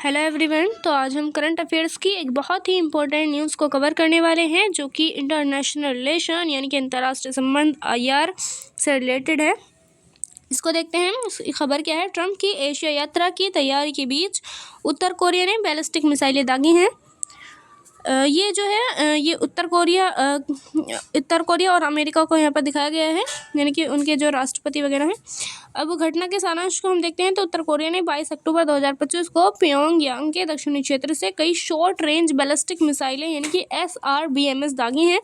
Hello everyone. तो आज हम करंट अफेयर्स की एक बहुत ही इम्पोर्टेंट न्यूज़ को कवर करने वाले हैं जो कि इंटरनेशनल रिलेशन यानी कि अंतर्राष्ट्रीय संबंध IR से रिलेटेड है। इसको देखते हैं। इस खबर क्या है। ट्रंप की एशिया यात्रा की तैयारी के बीच उत्तर कोरिया ने बैलिस्टिक मिसाइलें दागी हैं। ये जो है ये उत्तर कोरिया और अमेरिका को यहाँ पर दिखाया गया है, यानी कि उनके जो राष्ट्रपति वगैरह हैं। अब घटना के सारांश को हम देखते हैं तो उत्तर कोरिया ने 22 अक्टूबर 2025 को प्योंगयांग के दक्षिणी क्षेत्र से कई शॉर्ट रेंज बैलिस्टिक मिसाइलें यानी कि SRBMS दागी हैं,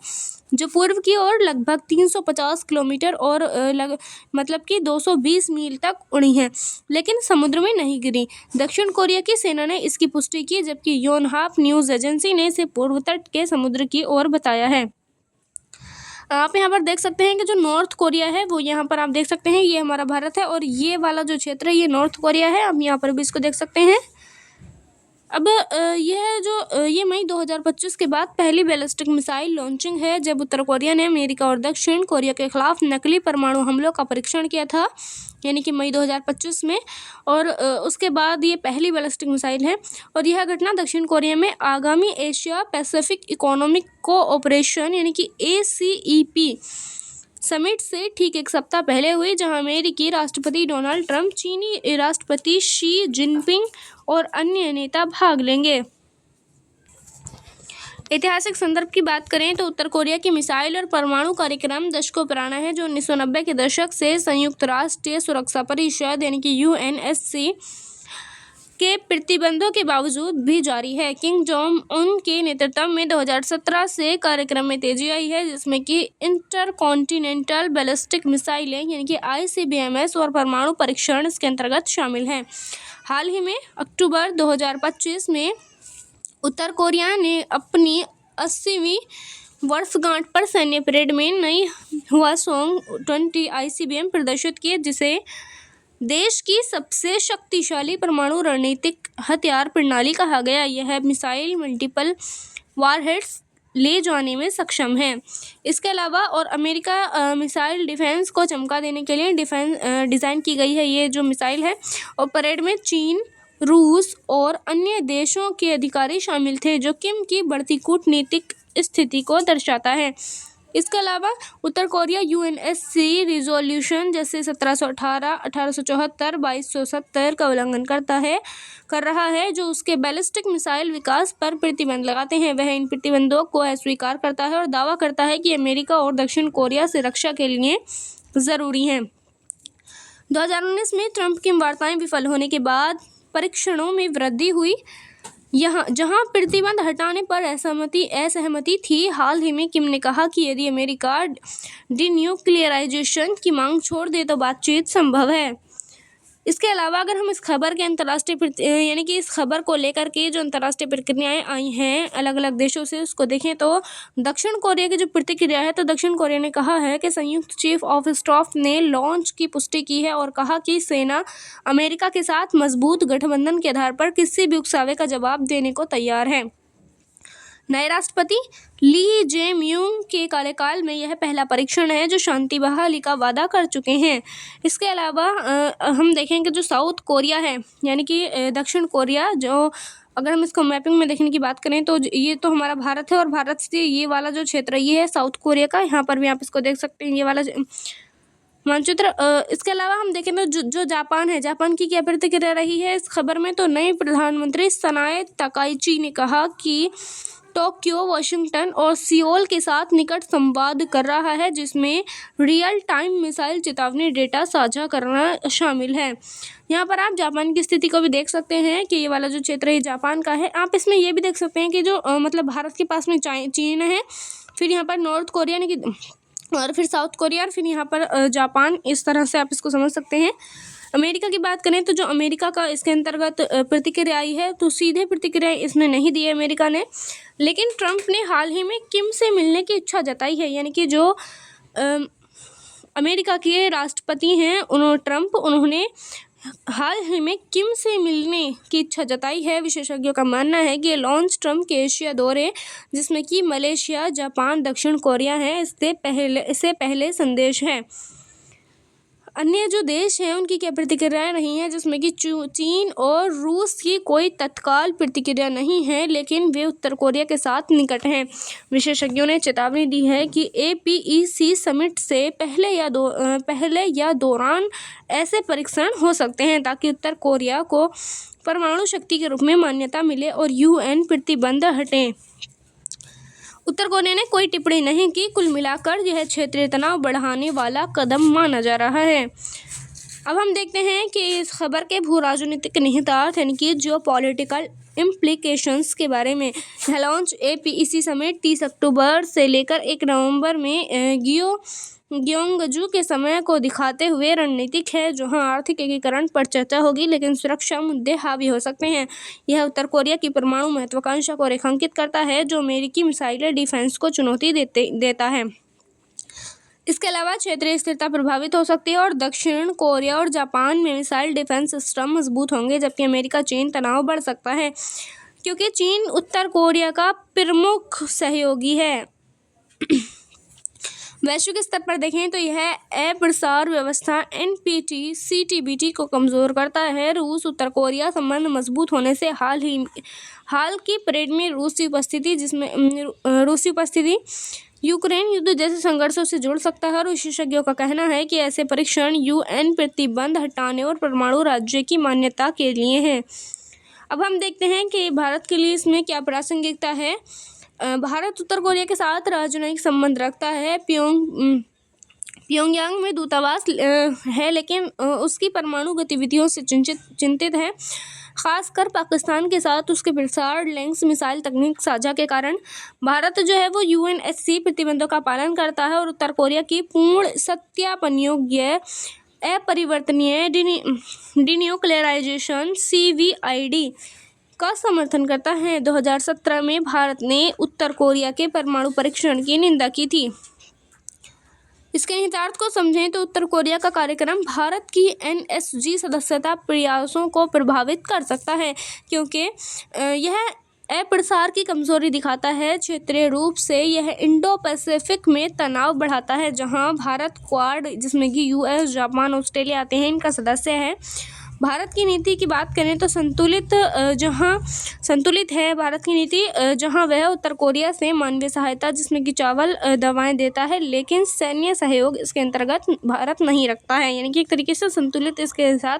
जो पूर्व की ओर लगभग 350 किलोमीटर और मतलब कि 220 मील तक उड़ी हैं, लेकिन समुद्र में नहीं गिरी। दक्षिण कोरिया की सेना ने इसकी पुष्टि की, जबकि योनहाप न्यूज़ एजेंसी ने इसे पूर्व तट के समुद्र की ओर बताया है। आप यहाँ पर देख सकते हैं कि जो नॉर्थ कोरिया है वो यहाँ पर आप देख सकते हैं, ये हमारा भारत है और ये वाला जो क्षेत्र है ये नॉर्थ कोरिया है। आप यहाँ पर भी इसको देख सकते हैं। अब ये मई 2025 के बाद पहली बैलिस्टिक मिसाइल लॉन्चिंग है, जब उत्तर कोरिया ने अमेरिका और दक्षिण कोरिया के खिलाफ नकली परमाणु हमलों का परीक्षण किया था, यानी कि मई 2025 में। और उसके बाद ये पहली बैलिस्टिक मिसाइल है और यह घटना दक्षिण कोरिया में आगामी एशिया पैसिफिक इकोनॉमिक कोऑपरेशन यानी कि ACEP समिट से ठीक एक सप्ताह पहले हुई, जहां अमेरिकी राष्ट्रपति डोनाल्ड ट्रंप, चीनी राष्ट्रपति शी जिनपिंग और अन्य नेता भाग लेंगे। ऐतिहासिक संदर्भ की बात करें तो उत्तर कोरिया की मिसाइल और परमाणु कार्यक्रम दशकों पुराना है, जो 1990 के दशक से संयुक्त राष्ट्र सुरक्षा परिषद यानी कि UNSC के प्रतिबंधों के बावजूद भी जारी है। किम जोंग उन के नेतृत्व में 2017 से कार्यक्रम में तेजी आई है, जिसमें कि इंटरकॉन्टिनेंटल बैलिस्टिक मिसाइलें यानी कि ICBMS और परमाणु परीक्षण इसके अंतर्गत शामिल हैं। हाल ही में अक्टूबर 2025 में उत्तर कोरिया ने अपनी 80वीं वर्षगांठ पर सैन्य परेड में नई हवासोंग 20 ICBM प्रदर्शित किए, जिसे देश की सबसे शक्तिशाली परमाणु रणनीतिक हथियार प्रणाली कहा गया। यह मिसाइल मल्टीपल वारहेड्स ले जाने में सक्षम है। इसके अलावा और अमेरिका मिसाइल डिफेंस को चमका देने के लिए डिज़ाइन की गई है ये जो मिसाइल है। और परेड में चीन, रूस और अन्य देशों के अधिकारी शामिल थे, जो किम की बढ़ती कूटनीतिक स्थिति को दर्शाता है। इसके अलावा उत्तर कोरिया UNSC रिजोल्यूशन जैसे 1718, 1874, 2270 का उल्लंघन कर रहा है, जो उसके बैलिस्टिक मिसाइल विकास पर प्रतिबंध लगाते हैं। वह इन प्रतिबंधों को अस्वीकार करता है और दावा करता है कि अमेरिका और दक्षिण कोरिया से रक्षा के लिए ज़रूरी हैं। 2019 में ट्रंप की वार्ताएं विफल होने के बाद परीक्षणों में वृद्धि हुई, जहां प्रतिबंध हटाने पर असहमति थी। हाल ही में किम ने कहा कि यदि अमेरिका डिन्यूक्लियराइजेशन की मांग छोड़ दे तो बातचीत संभव है। इसके अलावा अगर हम इस खबर के यानी कि इस खबर को लेकर के जो अंतर्राष्ट्रीय प्रतिक्रियाएं आई हैं अलग अलग देशों से, उसको देखें तो दक्षिण कोरिया की जो प्रतिक्रिया है, तो दक्षिण कोरिया ने कहा है कि संयुक्त चीफ ऑफ स्टाफ ने लॉन्च की पुष्टि की है और कहा कि सेना अमेरिका के साथ मजबूत गठबंधन के आधार पर किसी भी उकसावे का जवाब देने को तैयार है। नए राष्ट्रपति ली जे-म्यूंग के कार्यकाल में यह पहला परीक्षण है जो शांति बहाली का वादा कर चुके हैं। इसके अलावा हम देखेंगे जो साउथ कोरिया है यानी कि दक्षिण कोरिया, जो अगर हम इसको मैपिंग में देखने की बात करें तो ये तो हमारा भारत है और भारत से ये वाला जो क्षेत्र ये है साउथ कोरिया का। यहाँ पर भी आप इसको देख सकते हैं, ये वाला मानचित्र। इसके अलावा हम देखें तो जो जापान है, जापान की क्या प्रतिक्रिया रही है इस खबर में। तो नए प्रधानमंत्री सनाए तकाइची ने कहा कि टोक्यो, वाशिंगटन और सियोल के साथ निकट संवाद कर रहा है, जिसमें रियल टाइम मिसाइल चेतावनी डेटा साझा करना शामिल है। यहाँ पर आप जापान की स्थिति को भी देख सकते हैं कि ये वाला जो क्षेत्र है जापान का है। आप इसमें ये भी देख सकते हैं कि जो मतलब भारत के पास में चीन है, फिर यहाँ पर नॉर्थ कोरिया यानी कि और फिर साउथ कोरिया और फिर यहाँ पर जापान। इस तरह से आप इसको समझ सकते हैं। अमेरिका की बात करें तो जो अमेरिका का इसके अंतर्गत प्रतिक्रिया आई है, तो सीधे प्रतिक्रिया इसने नहीं दी है अमेरिका ने, लेकिन ट्रंप ने हाल ही में किम से मिलने की इच्छा जताई है। यानी कि जो अमेरिका के राष्ट्रपति हैं उन्होंने हाल ही में किम से मिलने की इच्छा जताई है। विशेषज्ञों का मानना है कि ये लॉन्च ट्रंप के एशिया दौरे, जिसमें कि मलेशिया, जापान, दक्षिण कोरिया है, इससे पहले संदेश है। अन्य जो देश हैं उनकी क्या प्रतिक्रियाएं रही हैं, जिसमें कि चीन और रूस की कोई तत्काल प्रतिक्रिया नहीं है, लेकिन वे उत्तर कोरिया के साथ निकट हैं। विशेषज्ञों ने चेतावनी दी है कि APEC समिट से पहले या दौरान ऐसे परीक्षण हो सकते हैं ताकि उत्तर कोरिया को परमाणु शक्ति के रूप में मान्यता मिले और UN प्रतिबंध हटें। उत्तर कोरिया ने कोई टिप्पणी नहीं की। कुल मिलाकर यह क्षेत्रीय तनाव बढ़ाने वाला कदम माना जा रहा है। अब हम देखते हैं कि इस खबर के भू राजनीतिक निहितार्थ यानी कि जियोपॉलिटिकल इम्प्लीकेशंस के बारे में। यह लॉन्च APEC समिट 30 अक्टूबर से लेकर 1 नवंबर में ग्योंगजू के समय को दिखाते हुए रणनीतिक है, जहां आर्थिक एकीकरण पर चर्चा होगी लेकिन सुरक्षा मुद्दे हावी हो सकते हैं। यह उत्तर कोरिया की परमाणु महत्वाकांक्षा को रेखांकित करता है, जो अमेरिकी मिसाइल डिफेंस को चुनौती देता है। इसके अलावा क्षेत्रीय स्थिरता प्रभावित हो सकती है और दक्षिण कोरिया और जापान में मिसाइल डिफेंस सिस्टम मजबूत होंगे, जबकि अमेरिका चीन तनाव बढ़ सकता है क्योंकि चीन उत्तर कोरिया का प्रमुख सहयोगी है। वैश्विक स्तर पर देखें तो यह अप्रसार व्यवस्था NPT CTBT को कमजोर करता है। रूस उत्तर कोरिया संबंध मजबूत होने से हाल की परेड में रूसी उपस्थिति यूक्रेन युद्ध जैसे संघर्षों से जुड़ सकता है और विशेषज्ञों का कहना है कि ऐसे परीक्षण UN प्रतिबंध हटाने और परमाणु राज्य की मान्यता के लिए हैं। अब हम देखते हैं कि भारत के लिए इसमें क्या प्रासंगिकता है। भारत उत्तर कोरिया के साथ राजनयिक संबंध रखता है। प्योंगयांग में दूतावास है, लेकिन उसकी परमाणु गतिविधियों से चिंतित है, खासकर पाकिस्तान के साथ उसके प्रसार लिंक्स मिसाइल तकनीक साझा के कारण। भारत जो है वो UNSC प्रतिबंधों का पालन करता है और उत्तर कोरिया की पूर्ण सत्यापन योग्य अपरिवर्तनीय डिन्यूक्लियराइजेशन CVID का समर्थन करता है। 2017 में भारत ने उत्तर कोरिया के परमाणु परीक्षण की निंदा की थी। इसके निहितार्थ को समझें तो उत्तर कोरिया का कार्यक्रम भारत की NSG सदस्यता प्रयासों को प्रभावित कर सकता है, क्योंकि यह अप्रसार की कमजोरी दिखाता है। क्षेत्रीय रूप से यह इंडो पैसिफिक में तनाव बढ़ाता है, जहां भारत क्वाड, जिसमें कि US, जापान, ऑस्ट्रेलिया आते हैं, इनका सदस्य है। भारत की नीति की बात करें तो संतुलित है भारत की नीति, जहां वह उत्तर कोरिया से मानवीय सहायता, जिसमें कि चावल, दवाएं देता है, लेकिन सैन्य सहयोग इसके अंतर्गत भारत नहीं रखता है। यानी कि एक तरीके से संतुलित इसके साथ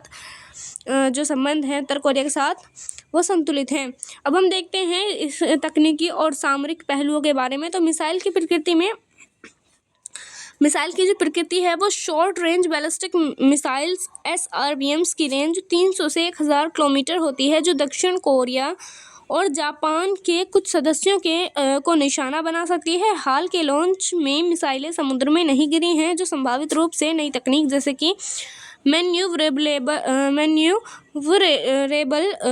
जो संबंध है उत्तर कोरिया के साथ वो संतुलित हैं। अब हम देखते हैं इस तकनीकी और सामरिक पहलुओं के बारे में। तो मिसाइल की जो प्रकृति है वो short range ballistic missiles SRBMs की रेंज 300 से 1000 किलोमीटर होती है, जो दक्षिण कोरिया और जापान के कुछ सदस्यों को निशाना बना सकती है। हाल के लॉन्च में मिसाइलें समुद्र में नहीं गिरी हैं, जो संभावित रूप से नई तकनीक जैसे कि मैन्यूवरेबल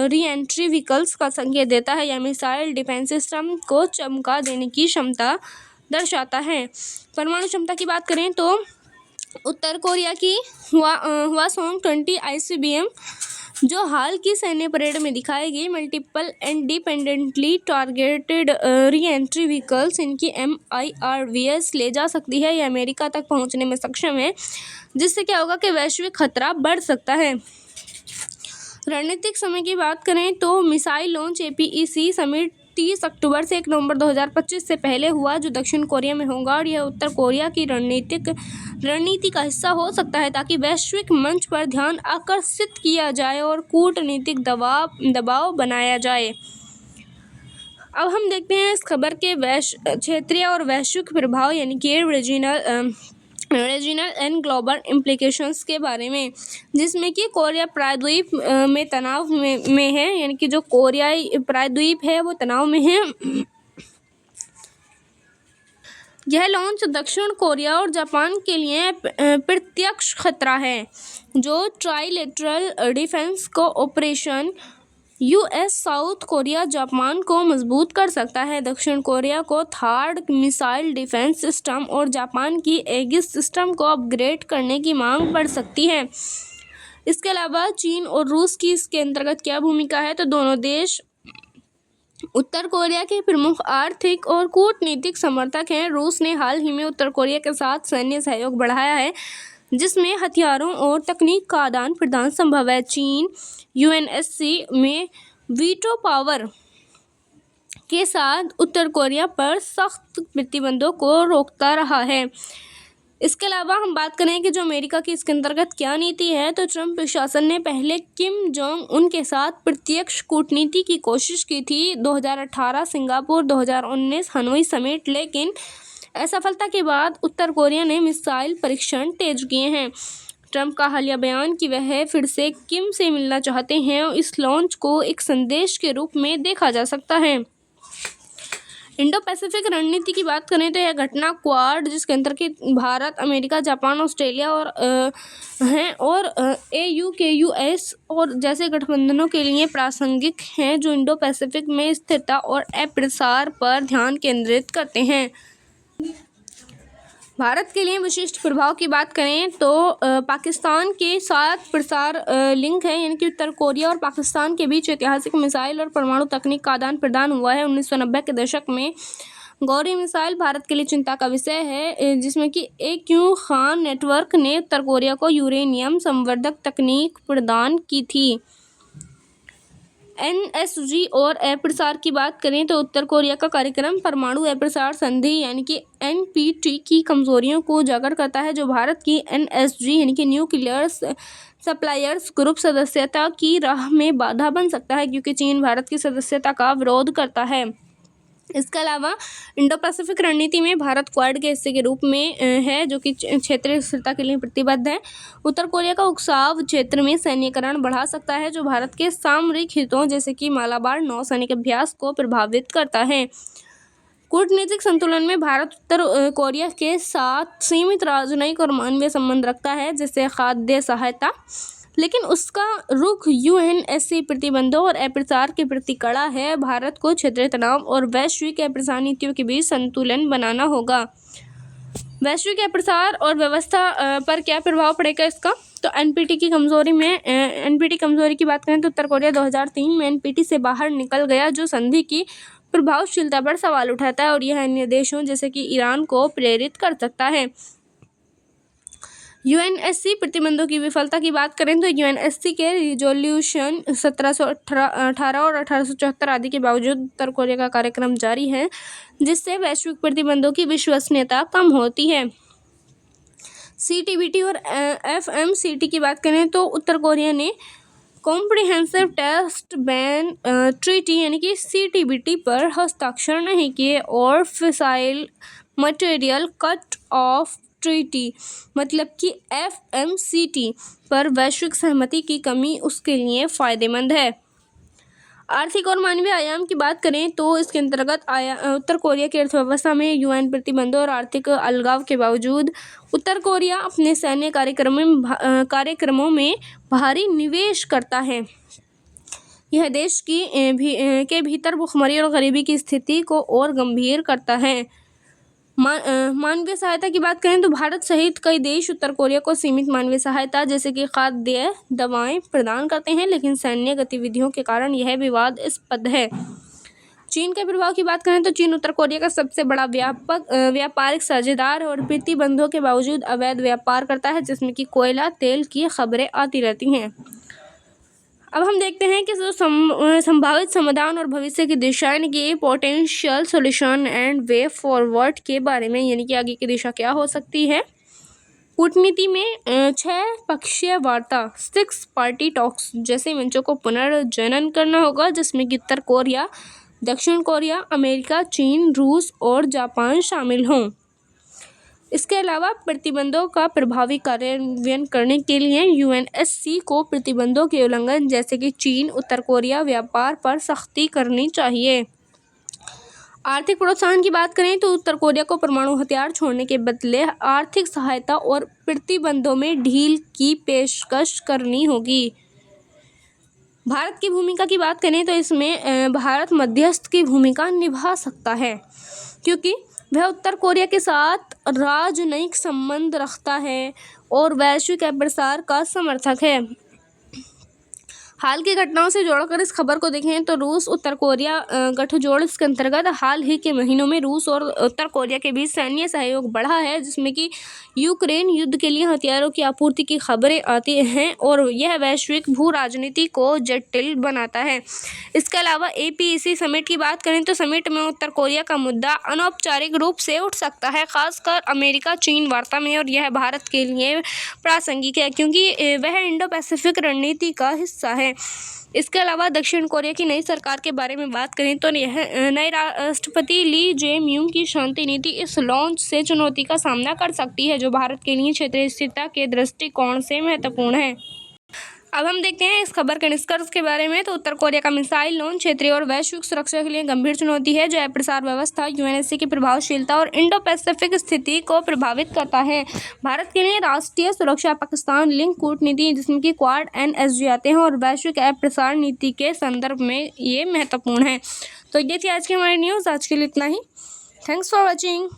री-एंट्री व्हीकल्स का संकेत देता है। यह मिसाइल डिफेंस सिस्टम को चमका देने की क्षमता दर्शाता है। परमाणु क्षमता की बात करें तो उत्तर कोरिया की हवासोंग 20 ICBM जो हाल की सैन्य परेड में दिखाई गई multiple independently targeted re-entry vehicles, इनकी MIRVs ले जा सकती है। यह अमेरिका तक पहुंचने में सक्षम है, जिससे क्या होगा कि वैश्विक खतरा बढ़ सकता है। रणनीतिक समय की बात करें तो मिसाइल लॉन्च APEC समिट 30 अक्टूबर से 1 नवंबर 2025 से पहले हुआ, जो दक्षिण कोरिया में होगा, और यह उत्तर कोरिया की रणनीति का हिस्सा हो सकता है ताकि वैश्विक मंच पर ध्यान आकर्षित किया जाए और कूटनीतिक दबाव बनाया जाए। अब हम देखते हैं इस खबर के क्षेत्रीय और वैश्विक प्रभाव यानी कि रीजनल एंड ग्लोबल इम्प्लीकेशंस के बारे में, जिसमें कि कोरिया प्रायद्वीप में तनाव में है, यानी कि जो कोरियाई प्रायद्वीप है वो तनाव में है। यह लॉन्च दक्षिण कोरिया और जापान के लिए प्रत्यक्ष खतरा है, जो trilateral defence cooperation US south Korea Japan को मजबूत कर सकता है। दक्षिण कोरिया को थार्ड मिसाइल डिफेंस सिस्टम और जापान की एगिस सिस्टम को अपग्रेड करने की मांग बढ़ सकती है। इसके अलावा चीन और रूस की इसके अंतर्गत क्या भूमिका है, तो दोनों देश उत्तर कोरिया के प्रमुख आर्थिक और कूटनीतिक समर्थक हैं। रूस ने हाल ही में उत्तर कोरिया के साथ सैन्य सहयोग बढ़ाया है, जिसमें हथियारों और तकनीक का आदान प्रदान संभव है। चीन यूएनएससी में वीटो पावर के साथ उत्तर कोरिया पर सख्त प्रतिबंधों को रोकता रहा है। इसके अलावा हम बात करें कि जो अमेरिका की इसके अंतर्गत क्या नीति है, तो ट्रंप प्रशासन ने पहले किम जोंग उन के साथ प्रत्यक्ष कूटनीति की कोशिश की थी 2018 सिंगापुर, 2019 हनोई समिट, लेकिन असफलता के बाद उत्तर कोरिया ने मिसाइल परीक्षण तेज किए हैं। ट्रंप का हालिया बयान कि वह फिर से किम से मिलना चाहते हैं और इस लॉन्च को एक संदेश के रूप में देखा जा सकता है। इंडो पैसिफिक रणनीति की बात करें तो यह घटना क्वाड, जिसके अंतर्गत भारत, अमेरिका, जापान, ऑस्ट्रेलिया और AU, KUS और जैसे गठबंधनों के लिए प्रासंगिक हैं, जो इंडो पैसिफिक में स्थिरता और अप्रसार पर ध्यान केंद्रित करते हैं। भारत के लिए विशिष्ट प्रभाव की बात करें तो पाकिस्तान के साथ प्रसार लिंक है, यानी कि उत्तर कोरिया और पाकिस्तान के बीच ऐतिहासिक मिसाइल और परमाणु तकनीक का आदान प्रदान हुआ है 1990 के दशक में। गौरी मिसाइल भारत के लिए चिंता का विषय है, जिसमें कि AQ खान नेटवर्क ने उत्तर कोरिया को यूरेनियम संवर्धक तकनीक प्रदान की थी। NSG और अप्रसार की बात करें तो उत्तर कोरिया का कार्यक्रम परमाणु अप्रसार संधि यानी कि NPT की कमजोरियों को उजागर करता है, जो भारत की NSG यानी कि न्यूक्लियर सप्लायर्स ग्रुप सदस्यता की राह में बाधा बन सकता है, क्योंकि चीन भारत की सदस्यता का विरोध करता है। इसके अलावा इंडो पैसिफिक रणनीति में भारत क्वाड के हिस्से के रूप में है, जो कि क्षेत्रीय स्थिरता के लिए प्रतिबद्ध है। उत्तर कोरिया का उकसाव क्षेत्र में सैन्यीकरण बढ़ा सकता है, जो भारत के सामरिक हितों जैसे कि मालाबार नौसैनिक अभ्यास को प्रभावित करता है। कूटनीतिक संतुलन में भारत उत्तर कोरिया के साथ सीमित राजनयिक और मानवीय संबंध रखता है, जैसे खाद्य सहायता, लेकिन उसका रुख UNSC प्रतिबंधों और अप्रसार के प्रति कड़ा है। भारत को क्षेत्रीय तनाव और वैश्विक अप्रसार नीतियों के बीच संतुलन बनाना होगा। वैश्विक अप्रसार और व्यवस्था पर क्या प्रभाव पड़ेगा इसका, तो NPT कमजोरी की बात करें तो उत्तर कोरिया 2003 में NPT से बाहर निकल गया, जो संधि की प्रभावशीलता पर सवाल उठाता है और यह अन्य देशों जैसे कि ईरान को प्रेरित कर सकता है। UNSC प्रतिबंधों की विफलता की बात करें तो UNSC के रिजोल्यूशन 1718 और 1874 आदि के बावजूद उत्तर कोरिया का कार्यक्रम जारी है, जिससे वैश्विक प्रतिबंधों की विश्वसनीयता कम होती है। CTBT और FMCT की बात करें तो उत्तर कोरिया ने कॉम्प्रिहेंसिव टेस्ट बैन ट्रीटी यानी कि CTBT पर हस्ताक्षर नहीं किए और fissile material cut off treaty मतलब कि FMCT पर वैश्विक सहमति की कमी उसके लिए फायदेमंद है। आर्थिक और मानवीय आयाम की बात करें तो इसके अंतर्गत उत्तर कोरिया की अर्थव्यवस्था में UN प्रतिबंधों और आर्थिक अलगाव के बावजूद उत्तर कोरिया अपने सैन्य कार्यक्रमों में भारी निवेश करता है। यह देश के भीतर भुखमरी और गरीबी की स्थिति को और गंभीर करता है। मानवीय सहायता की बात करें तो भारत सहित कई देश उत्तर कोरिया को सीमित मानवीय सहायता जैसे कि खाद्य दवाएं प्रदान करते हैं, लेकिन सैन्य गतिविधियों के कारण यह विवादास्पद है। चीन के प्रभाव की बात करें तो चीन उत्तर कोरिया का सबसे बड़ा व्यापारिक साझेदार है और प्रतिबंधों के बावजूद अवैध व्यापार करता है, जिसमें कि कोयला तेल की खबरें आती रहती हैं। अब हम देखते हैं कि जो संभावित समाधान और भविष्य की दिशा यानी कि potential solution and way forward के बारे में, यानी कि आगे की दिशा क्या हो सकती है। कूटनीति में 6 पक्षीय वार्ता 6 पार्टी टॉक्स जैसे मंचों को पुनर्जनन करना होगा, जिसमें कि उत्तर कोरिया, दक्षिण कोरिया, अमेरिका, चीन, रूस और जापान शामिल हों। इसके अलावा प्रतिबंधों का प्रभावी कार्यान्वयन करने के लिए UNSC को प्रतिबंधों के उल्लंघन जैसे कि चीन, उत्तर कोरिया व्यापार पर सख्ती करनी चाहिए। आर्थिक प्रोत्साहन की बात करें तो उत्तर कोरिया को परमाणु हथियार छोड़ने के बदले आर्थिक सहायता और प्रतिबंधों में ढील की पेशकश करनी होगी। भारत की भूमिका की बात करें तो इसमें भारत मध्यस्थ की भूमिका निभा सकता है, क्योंकि वह उत्तर कोरिया के साथ राजनयिक संबंध रखता है और वैश्विक अप्रसार का समर्थक है। हाल की घटनाओं से जोड़कर इस खबर को देखें तो रूस उत्तर कोरिया गठजोड़ इसके अंतर्गत हाल ही के महीनों में रूस और उत्तर कोरिया के बीच सैन्य सहयोग बढ़ा है, जिसमें कि यूक्रेन युद्ध के लिए हथियारों की आपूर्ति की खबरें आती हैं और यह वैश्विक भू राजनीति को जटिल बनाता है। इसके अलावा APEC समिट की बात करें तो समिट में उत्तर कोरिया का मुद्दा अनौपचारिक रूप से उठ सकता है, खासकर अमेरिका चीन वार्ता में, और यह भारत के लिए प्रासंगिक है क्योंकि वह इंडो पैसिफिक रणनीति का हिस्सा है। इसके अलावा दक्षिण कोरिया की नई सरकार के बारे में बात करें तो यह नए राष्ट्रपति ली जे-म्यूंग की शांति नीति इस लॉन्च से चुनौती का सामना कर सकती है, जो भारत के लिए क्षेत्रीय स्थिरता के दृष्टिकोण से महत्वपूर्ण है। अब हम देखते हैं इस खबर के निष्कर्ष के बारे में। तो उत्तर कोरिया का मिसाइल लॉन्च क्षेत्रीय और वैश्विक सुरक्षा के लिए गंभीर चुनौती है, जो प्रसार व्यवस्था, UNSC की प्रभावशीलता और इंडो पैसिफिक स्थिति को प्रभावित करता है। भारत के लिए राष्ट्रीय सुरक्षा, पाकिस्तान लिंक कूटनीति जिसमें कि क्वाड NSG आते हैं, और वैश्विक प्रसार नीति के संदर्भ में ये महत्वपूर्ण है। तो ये थी आज की हमारी न्यूज़। आज के लिए इतना ही। Thanks for watching.